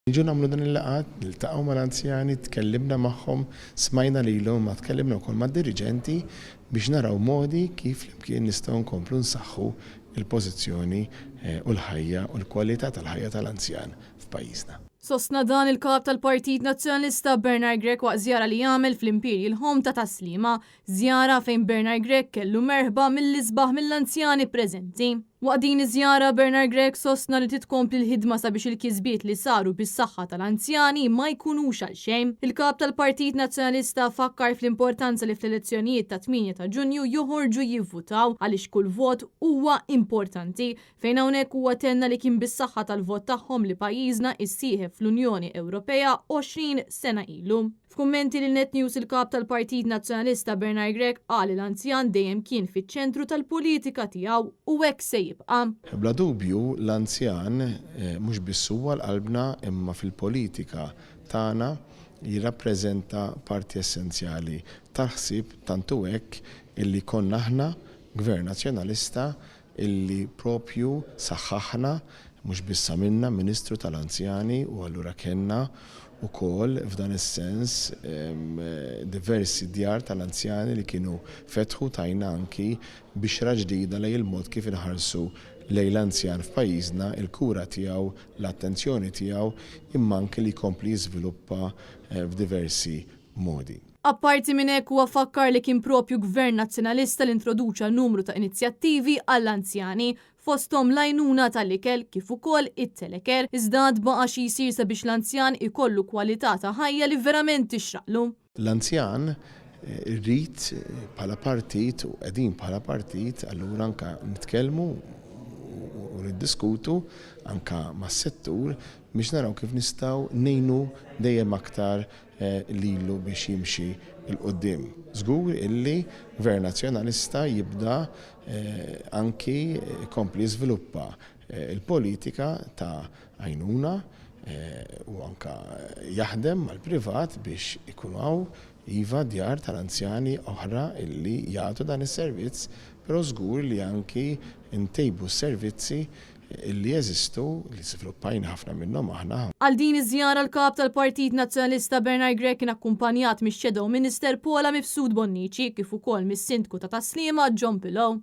Niġu nagħmlu dan il-laqgħat, niltaqgħu mal-anzjani, tkellimna magħhom, smajna lilhom, ma tkellimna wkoll mad-dirigenti biex naraw modi kif flimkien nistgħu nkomplu nsaħħu il-pożizzjoni u l-ħajja u l-kwalità tal-ħajja tal-anzjan f'pajjiżna. Sostna dan il-kap tal-Partit Nazzjonalista Bernard Grech waqt żjara li jagħmel fl-Imperial Home ta' Taslima, żjara fejn Bernard Grech kellu merħba mill-isbaħ mill-anzjani preżenti. Waqt din iż-żjara Bernard Grech sostna li titkompli l-ħidma sabiex il-kisbiet li saru bis-saħħa tal-anzjani ma jkunux għal xejn. Il-kap tal-Partit Nazzjonalista fakkar fl-importanza li fl-elezzjonijiet ta' 8 ta' Ġunju joħorġu jivvutaw għaliex kull vot huwa importanti fejn hawnhekk huwa tenna li kien bis-saħħa tal-vot tagħhom li pajjiżna issieħeb fl-Unjoni Ewropea 20 sena ilu. F'kummenti lil Net News il-kap tal-Partit Nazzjonalista Bernard Grech qal l-anzjan dejjem kien fiċ-ċentru tal-politika tiegħu u hekk se jibqa'. Bla dubju l-anzjan mhux biss huwa l-qalbna imma fil-politika tagħna jirrappreżenta parti essenzjali tal-ħsieb tantu hekk illi konna aħna Gvern Nazzjonalista illi propju saħħaħna mhux biss minna Ministru tal-Anzjani u allura kellna ukoll f'dan is-sens diversi djar tal-anzjani li kienu fetħu tajna anki bixra ġdida lejn il-mod kif inħarsu lejn l-anzjan f'pajjiżna, il-kura tiegħu, l-attenzjoni tiegħu imma anke li jkompli jiżviluppa f'diversi modi. Apparti minn hekk huwa fakkar li kien propju Gvern Nazzjonalista li introduċa numru ta' inizjattivi għall-anzjani fosthom l-għajnuna tal-ikel kif ukoll it-teleker iżda baqa' xi jsir sabiex l-anzjan ikollu kwalità ta' ħajja li verament tixraqlu. L-anzjan rrid bħala partit u qegħdin bħala partit allura anke nitkellmu u niddiskutu anke mas-settur biex naraw kif nistgħu ngħinu dejjem aktar lilu biex jimxi il-qoddim. Żgur illi Gvern Nazzjonalista jibda anki kompli jiżviluppa il-politika ta' għajnuna u anka jaħdem mal-privat biex ikunu hawn iva djar tal-anzjani oħra illi jagħtu dan is-servizz, però żgur li anki ntejbu s-servizzi illi jeżistu li żviluppajna ħafna minnhom aħna. Għal din iż-żjara l-kap tal-Partit Nazzjonalista Bernard Grech kien akkumpanjat mix-Shadow Minister Paula Mifsud Bonnici kif ukoll mis-Sindku ta' Taslima John Pillow.